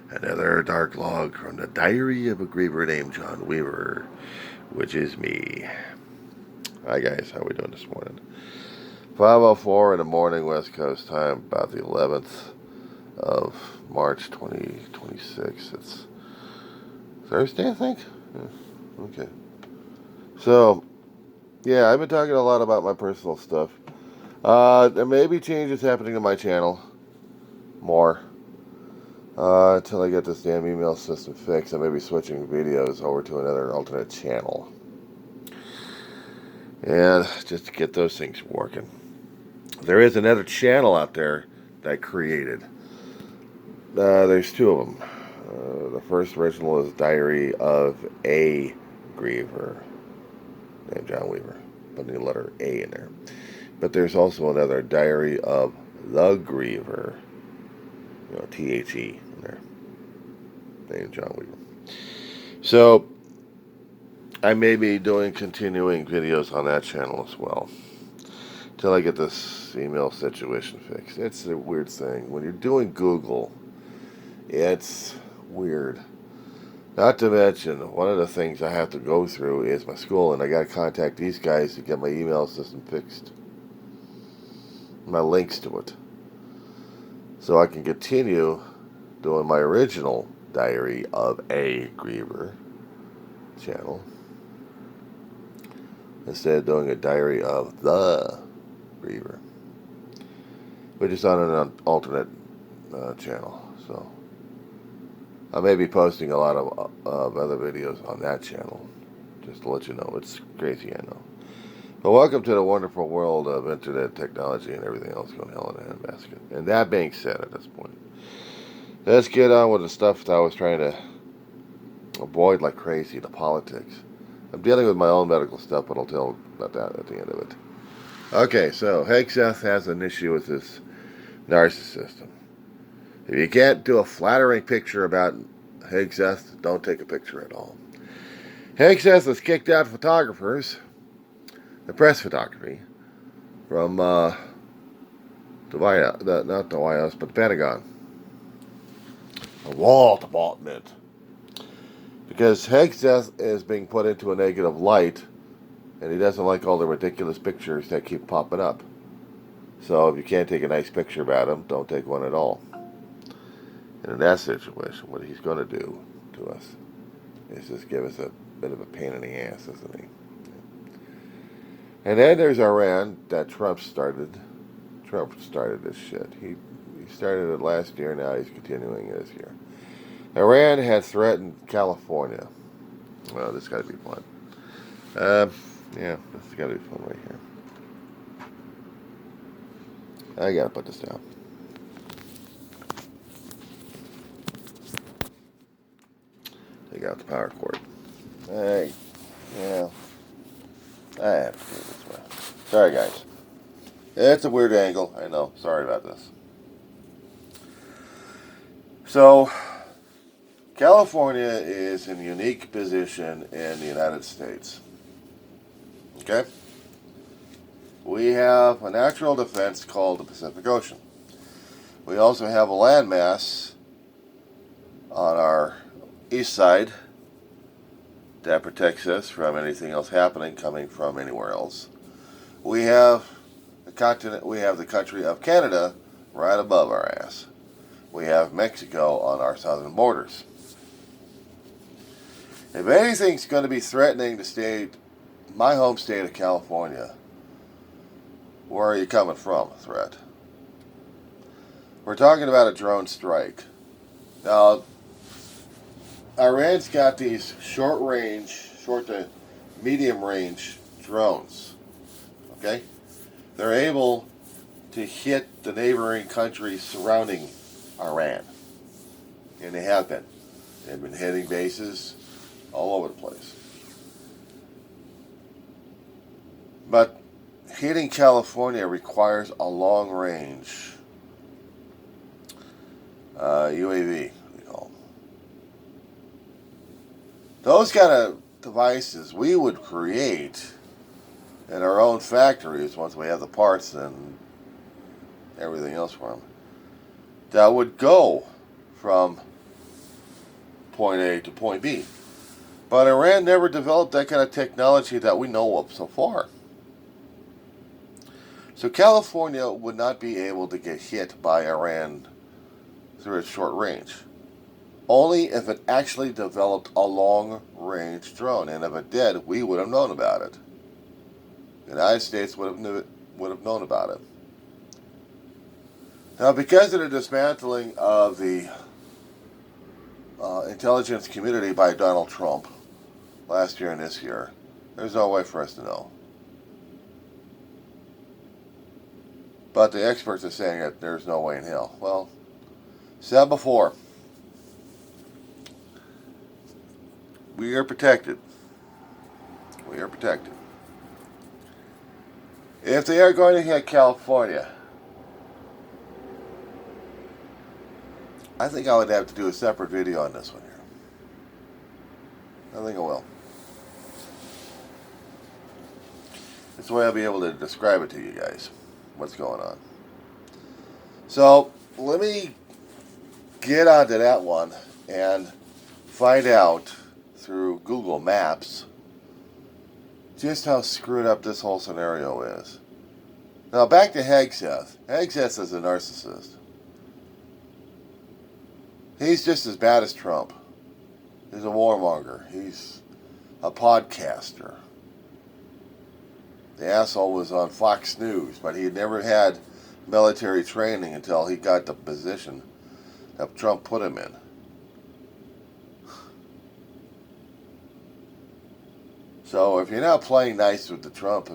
Another dark log from the diary of a griever named John Weaver, which is me. Hi guys, how we doing this morning? 5:04 in the morning, West Coast time, about the 11th of March 2026. It's Thursday, I think? Yeah, okay. So, yeah, I've been talking a lot about my personal stuff. There may be changes happening to my channel. More. Until I get this damn email system fixed, I may be switching videos over to another alternate channel. And just to get those things working. There is another channel out there that I created. There's two of them. The first original is Diary of a Griever, named John Weaver, putting the letter A in there. But there's also another Diary of the Griever, THE in there, named John Weaver. So I may be doing continuing videos on that channel as well, till I get this email situation fixed. It's a weird thing. When you're doing Google, it's weird. Not to mention, one of the things I have to go through is my school, and I got to contact these guys to get my email system fixed. My links to it. So I can continue doing my original Diary of a Griever channel, instead of doing a Diary of the Griever, which is on an alternate channel. So I may be posting a lot of other videos on that channel, just to let you know. It's crazy, I know. But welcome to the wonderful world of internet technology and everything else going hell in a handbasket. And that being said, at this point, let's get on with the stuff that I was trying to avoid like crazy, the politics. I'm dealing with my own medical stuff, but I'll tell about that at the end of it. Okay, so Hegseth has an issue with this narcissism. If you can't do a flattering picture about Hegseth, don't take a picture at all. Hegseth has kicked out photographers, the press photography, from the White House, not the White House, but the Pentagon, the War Department, because Hegseth is being put into a negative light, and he doesn't like all the ridiculous pictures that keep popping up. So if you can't take a nice picture about him, don't take one at all. And in that situation, what he's going to do to us is just give us a bit of a pain in the ass, isn't he? And then there's Iran that Trump started. Trump started this shit. He started it last year, now he's continuing it this year. Iran had threatened California. Well, this got to be fun. Yeah, this has got to be fun right here. I got to put this down. Take out the power cord. Hey, yeah. I have to do it this way. Sorry, guys. It's a weird angle. I know. Sorry about this. So, California is in a unique position in the United States. Okay? We have a natural defense called the Pacific Ocean. We also have a landmass on our east side that protects us from anything else happening coming from anywhere else. We have the continent, we have the country of Canada right above our ass. We have Mexico on our southern borders. If anything's going to be threatening the state, my home state of California, where are you coming from, threat? We're talking about a drone strike. Now, Iran's got these short to medium range drones. Okay? They're able to hit the neighboring countries surrounding Iran. And they have been. They've been hitting bases all over the place. But hitting California requires a long range UAV. Those kind of devices we would create in our own factories once we have the parts and everything else for them. That would go from point A to point B. But Iran never developed that kind of technology that we know of so far. So California would not be able to get hit by Iran through its short range. Only if it actually developed a long-range drone. And if it did, we would have known about it. The United States would have known about it. Now, because of the dismantling of the intelligence community by Donald Trump last year and this year, there's no way for us to know. But the experts are saying that there's no way in hell. Well, said before, we are protected. We are protected. If they are going to hit California, I think I would have to do a separate video on this one here. I think I will. This way I'll be able to describe it to you guys, what's going on. So, let me get onto that one and find out through Google Maps just how screwed up this whole scenario is. Now, back to Hegseth. Hegseth is a narcissist. He's just as bad as Trump. He's a warmonger. He's a podcaster. The asshole was on Fox News, but he had never had military training until he got the position that Trump put him in. So if you're not playing nice with the Trump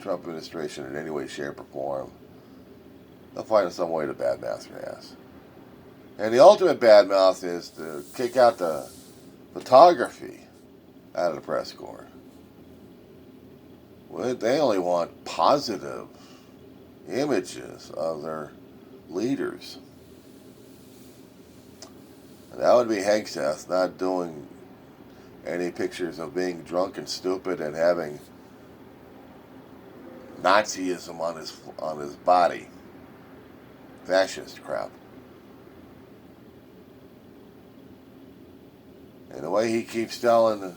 administration in any way, shape, or form, they'll find some way to badmouth your ass. And the ultimate badmouth is to kick out the photography out of the press corps. Well, they only want positive images of their leaders. And that would be Hegseth not doing any pictures of being drunk and stupid and having Nazism on his body. Fascist crap. And the way he keeps telling,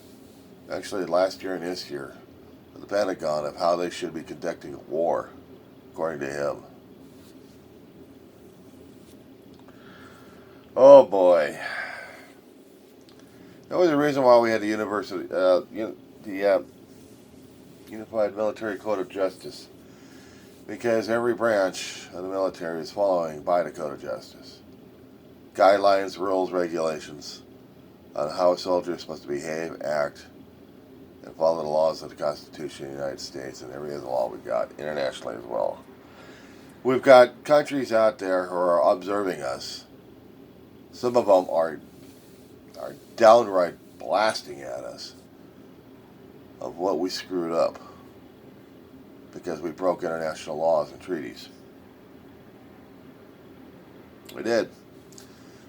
actually last year and this year, the Pentagon of how they should be conducting a war, according to him. Oh boy. That was the reason why we had the Unified Military Code of Justice. Because every branch of the military is following by the Code of Justice. Guidelines, rules, regulations on how a soldier is supposed to behave, act, and follow the laws of the Constitution of the United States and every other law we've got internationally as well. We've got countries out there who are observing us. Some of them are downright blasting at us of what we screwed up because we broke international laws and treaties. We did.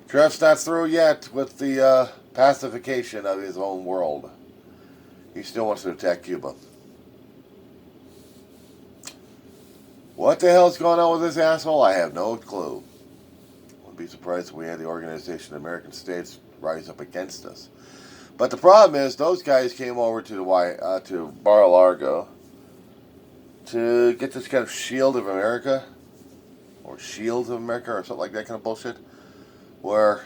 Trump's not through yet with the pacification of his own world. He still wants to attack Cuba. What the hell's going on with this asshole? I have no clue. Wouldn't be surprised if we had the Organization of American States rise up against us. But the problem is, those guys came over to Mar-a-Lago to get this kind of Shield of America, or Shields of America, or something like that kind of bullshit, where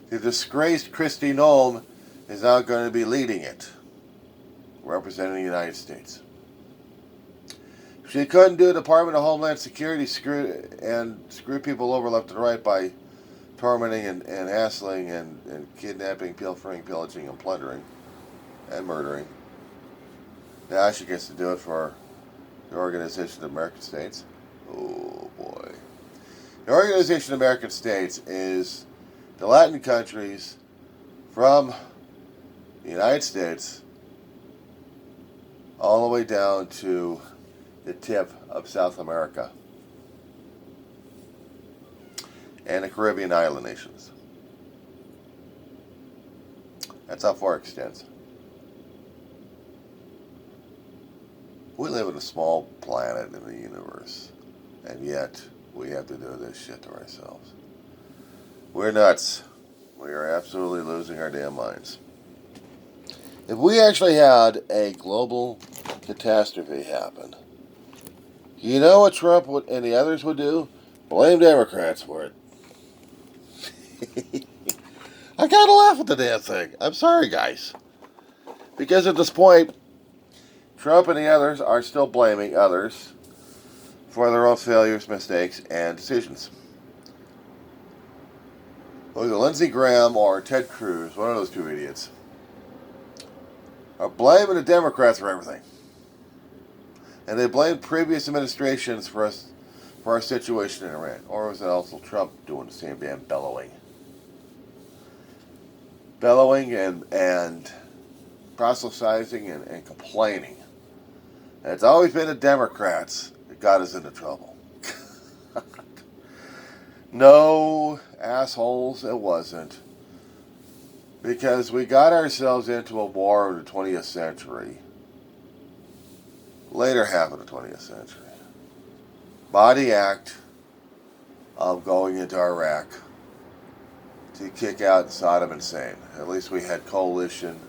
the disgraced Kristi Noem is now going to be leading it, representing the United States. She couldn't do Department of Homeland Security screw people over left and right by tormenting and hassling and kidnapping, pilfering, pillaging, and plundering, and murdering. Now she gets to do it for the Organization of American States. Oh boy. The Organization of American States is the Latin countries from the United States all the way down to the tip of South America and the Caribbean island nations. That's how far it extends. We live in a small planet in the universe, and yet we have to do this shit to ourselves. We're nuts. We are absolutely losing our damn minds. If we actually had a global catastrophe happen, you know what Trump would, and the others would do? Blame Democrats for it. I gotta laugh at the damn thing. I'm sorry, guys. Because at this point, Trump and the others are still blaming others for their own failures, mistakes, and decisions. Whether Lindsey Graham or Ted Cruz, one of those two idiots, are blaming the Democrats for everything. And they blamed previous administrations for our situation in Iran. Or was it also Trump doing the same damn bellowing? Bellowing and proselytizing and complaining. And it's always been the Democrats that got us into trouble. No, assholes, it wasn't. Because we got ourselves into a war of the 20th century. Later half of the 20th century. By the act of going into Iraq to kick out Saddam Hussein. At least we had coalition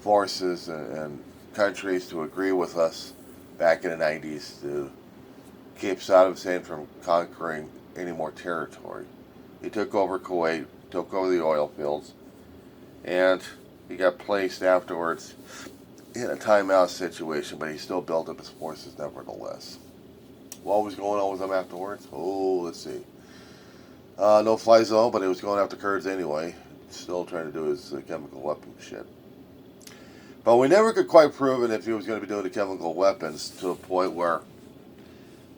forces and countries to agree with us back in the 90s to keep Saddam Hussein from conquering any more territory. He took over Kuwait, took over the oil fields, and he got placed afterwards in a timeout situation, but he still built up his forces nevertheless. What was going on with him afterwards? Oh, let's see. No fly zone, but he was going after Kurds anyway. Still trying to do his chemical weapon shit. But we never could quite prove it if he was going to be doing the chemical weapons to a point where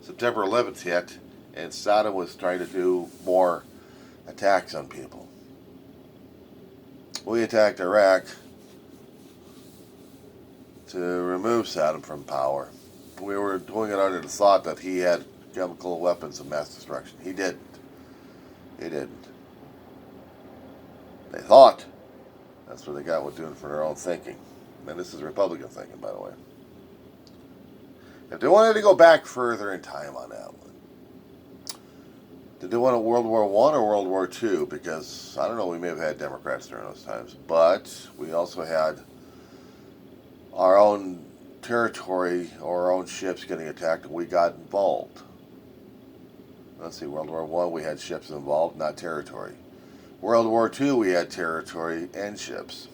September 11th hit and Saddam was trying to do more attacks on people. We attacked Iraq to remove Saddam from power. We were doing it under the thought that he had chemical weapons of mass destruction. He didn't. He didn't. They thought. That's what they got with doing for their own thinking. And this is Republican thinking, by the way. If they wanted to go back further in time on that one, did they want a World War I or World War II? Because, I don't know, we may have had Democrats during those times. But we also had our own territory or our own ships getting attacked, and we got involved. Let's see, World War I, we had ships involved, not territory. World War II, we had territory and ships.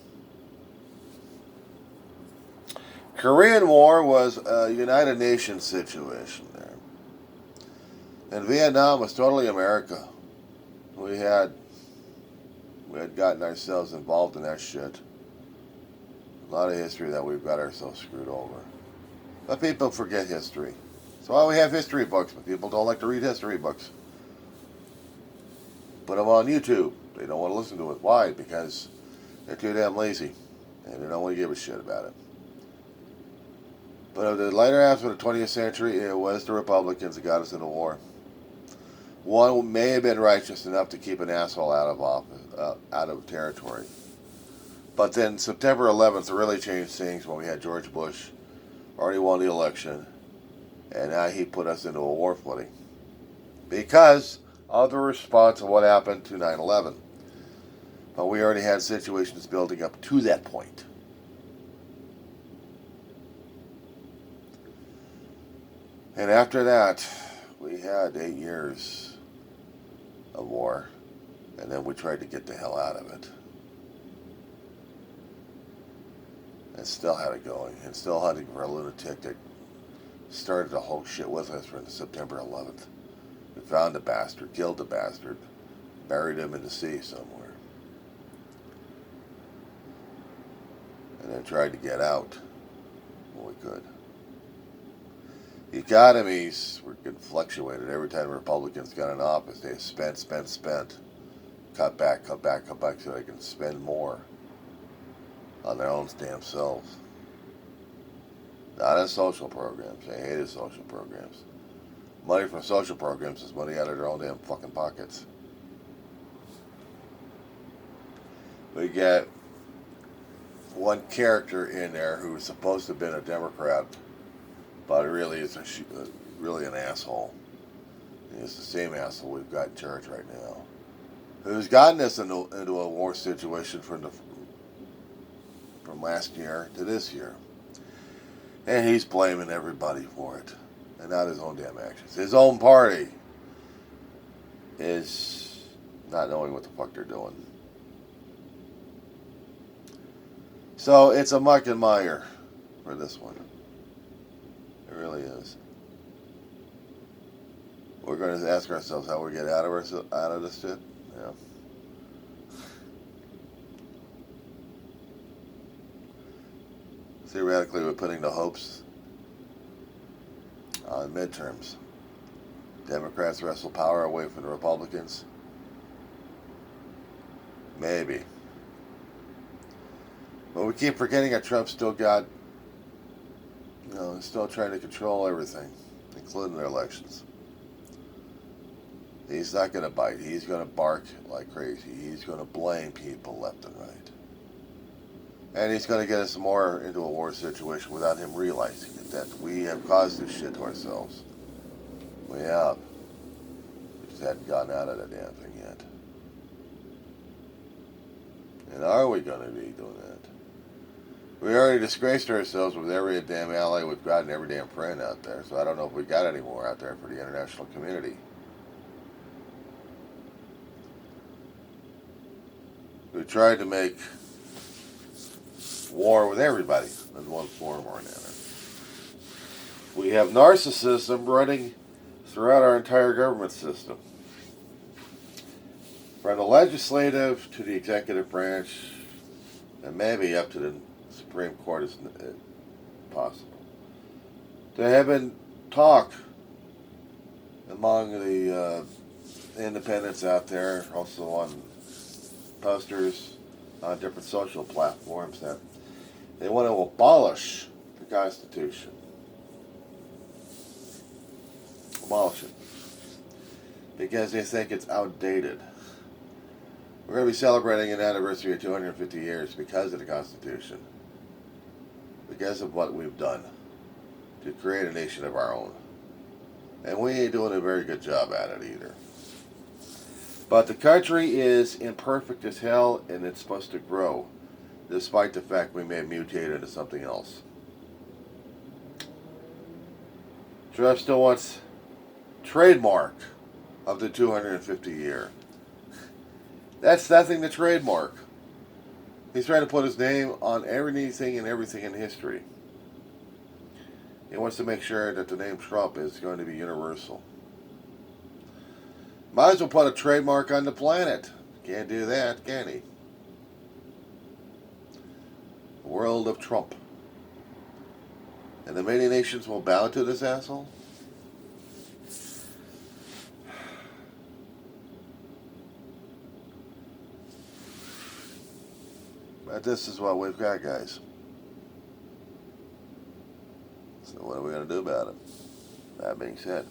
Korean War was a United Nations situation there. And Vietnam was totally America. We had gotten ourselves involved in that shit. A lot of history that we've got ourselves screwed over. But people forget history. That's why we have history books, but people don't like to read history books. Put them on YouTube. They don't want to listen to it. Why? Because they're too damn lazy. And they don't want to give a shit about it. But the later half of the 20th century, it was the Republicans that got us into war. One may have been righteous enough to keep an asshole out of office, out of territory. But then September 11th really changed things when we had George Bush already won the election, and now he put us into a war footing because of the response of what happened to 9/11. But we already had situations building up to that point. And after that, we had 8 years of war, and then we tried to get the hell out of it. And still had it going, and still hunting for a lunatic that started the whole shit with us from September 11th. We found the bastard, killed the bastard, buried him in the sea somewhere. And then tried to get out when we could. The economies were getting fluctuated every time the Republicans got in office. They spent. Cut back so they can spend more on their own damn selves. Not on social programs. They hated social programs. Money from social programs is money out of their own damn fucking pockets. We get one character in there who's supposed to have been a Democrat, but really is really an asshole. He's the same asshole we've got in charge right now. who's gotten us into a war situation from last year to this year. And he's blaming everybody for it. And not his own damn actions. His own party is not knowing what the fuck they're doing. So it's a muck and mire for this one. It really is. We're going to ask ourselves how we get out of this shit. Yeah. Theoretically, we're putting the hopes on midterms. Democrats wrestle power away from the Republicans. Maybe. But we keep forgetting that Trump still got, still trying to control everything, including the elections. He's not going to bite. He's going to bark like crazy. He's going to blame people left and right. And he's going to get us more into a war situation without him realizing it, that we have caused this shit to ourselves. We have. We just hadn't gotten out of that damn thing yet. And are we going to be doing that? We already disgraced ourselves with every damn ally we've got and every damn friend out there, so I don't know if we got any more out there for the international community. We tried to make war with everybody in one form or another. We have narcissism running throughout our entire government system. From the legislative to the executive branch, and maybe up to the Supreme Court is possible. There have been talk among the independents out there, also on posters on different social platforms, that they want to abolish the Constitution. Abolish it. Because they think it's outdated. We're going to be celebrating an anniversary of 250 years because of the Constitution. Because of what we've done to create a nation of our own. And we ain't doing a very good job at it either. But the country is imperfect as hell, and it's supposed to grow, despite the fact we may mutate into something else. Trump still wants trademark of the 250 year. That's nothing to trademark. He's trying to put his name on everything and everything in history. He wants to make sure that the name Trump is going to be universal. Might as well put a trademark on the planet. Can't do that, can he? The world of Trump. And the many nations will bow to this asshole? But this is what we've got, guys. So what are we going to do about it? That being said,